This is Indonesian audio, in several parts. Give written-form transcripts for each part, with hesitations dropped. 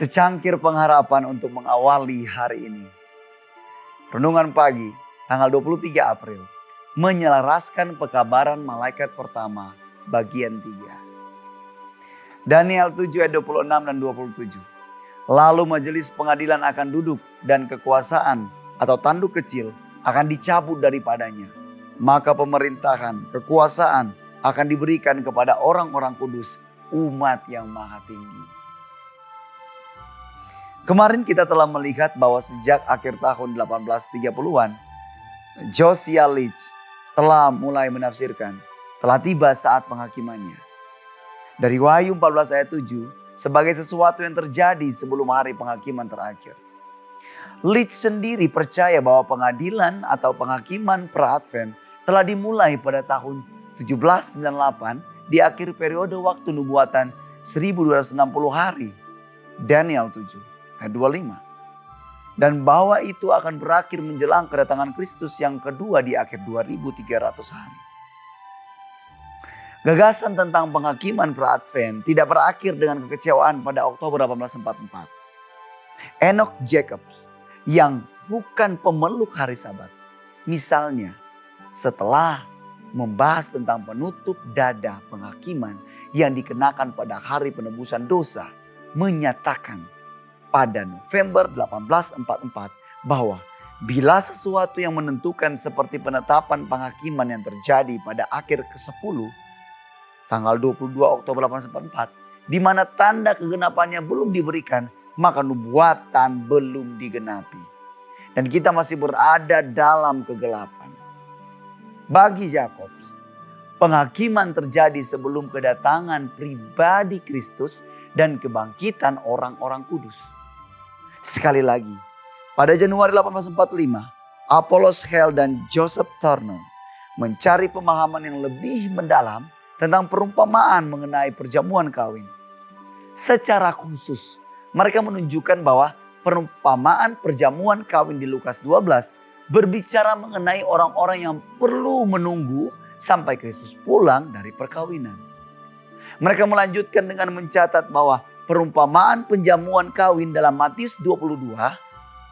Secangkir pengharapan untuk mengawali hari ini. Renungan pagi tanggal 23 April. Menyelaraskan pekabaran malaikat pertama bagian 3. Daniel 7 ayat 26 dan 27. Lalu majelis pengadilan akan duduk dan kekuasaan atau tanduk kecil akan dicabut daripadanya. Maka pemerintahan, kekuasaan akan diberikan kepada orang-orang kudus, umat yang maha tinggi. Kemarin kita telah melihat bahwa sejak akhir tahun 1830-an, Josiah Litch telah mulai menafsirkan, telah tiba saat penghakimannya. Dari Wahyu 14 ayat 7, sebagai sesuatu yang terjadi sebelum hari penghakiman terakhir. Litch sendiri percaya bahwa pengadilan atau penghakiman pra-Advent telah dimulai pada tahun 1798 di akhir periode waktu nubuatan 1260 hari. Daniel 7. Ayat 25. Dan bahwa itu akan berakhir menjelang kedatangan Kristus yang kedua di akhir 2300 hari. Gagasan tentang penghakiman pra-Advent tidak berakhir dengan kekecewaan pada Oktober 1844. Enoch Jacobs yang bukan pemeluk hari Sabat, misalnya setelah membahas tentang penutup dada penghakiman yang dikenakan pada hari penebusan dosa, menyatakan pada November 1844 bahwa bila sesuatu yang menentukan seperti penetapan penghakiman yang terjadi pada akhir ke-10 tanggal 22 Oktober 1844 di mana tanda kegenapannya belum diberikan, maka nubuatan belum digenapi dan kita masih berada dalam kegelapan. Bagi Jacobs, penghakiman terjadi sebelum kedatangan pribadi Kristus dan kebangkitan orang-orang kudus. Sekali lagi, pada Januari 1845, Apollos Hale dan Joseph Turner mencari pemahaman yang lebih mendalam tentang perumpamaan mengenai perjamuan kawin. Secara khusus, mereka menunjukkan bahwa perumpamaan perjamuan kawin di Lukas 12 berbicara mengenai orang-orang yang perlu menunggu sampai Kristus pulang dari perkawinan. Mereka melanjutkan dengan mencatat bahwa perumpamaan penjamuan kawin dalam Matius 22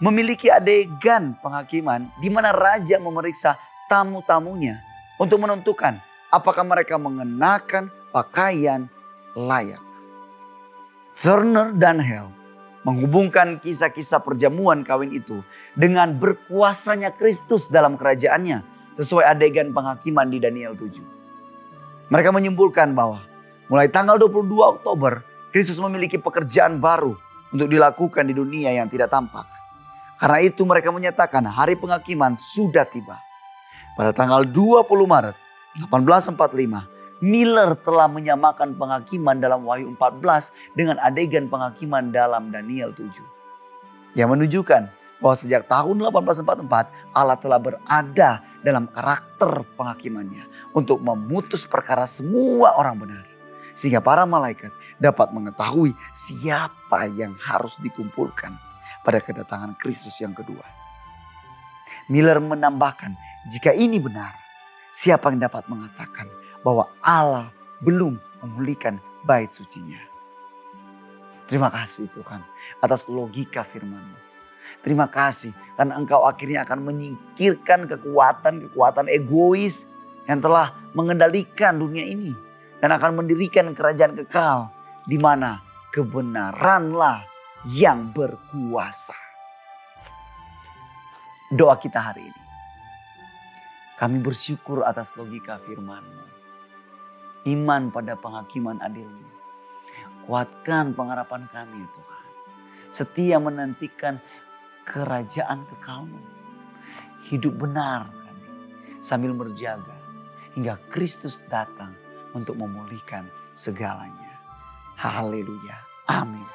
memiliki adegan penghakiman di mana raja memeriksa tamu-tamunya untuk menentukan apakah mereka mengenakan pakaian layak. Turner dan Hale menghubungkan kisah-kisah perjamuan kawin itu dengan berkuasanya Kristus dalam kerajaannya sesuai adegan penghakiman di Daniel 7. Mereka menyimpulkan bahwa mulai tanggal 22 Oktober, Kristus memiliki pekerjaan baru untuk dilakukan di dunia yang tidak tampak. Karena itu mereka menyatakan hari penghakiman sudah tiba. Pada tanggal 20 Maret 1845, Miller telah menyamakan penghakiman dalam Wahyu 14 dengan adegan penghakiman dalam Daniel 7. Yang menunjukkan bahwa sejak tahun 1844 Allah telah berada dalam karakter penghakimannya untuk memutus perkara semua orang benar. Sehingga para malaikat dapat mengetahui siapa yang harus dikumpulkan pada kedatangan Kristus yang kedua. Miller menambahkan, jika ini benar, siapa yang dapat mengatakan bahwa Allah belum memulihkan bait sucinya? Terima kasih Tuhan atas logika firman-Mu. Terima kasih karena Engkau akhirnya akan menyingkirkan kekuatan egois yang telah mengendalikan dunia ini. Dan akan mendirikan kerajaan kekal di mana kebenaranlah yang berkuasa. Doa kita hari ini. Kami bersyukur atas logika firman-Mu. Iman pada penghakiman adil-Mu. Kuatkan pengharapan kami Tuhan. Setia menantikan kerajaan kekal-Mu. Hidup benar kami sambil berjaga hingga Kristus datang untuk memulihkan segalanya. Haleluya. Amin.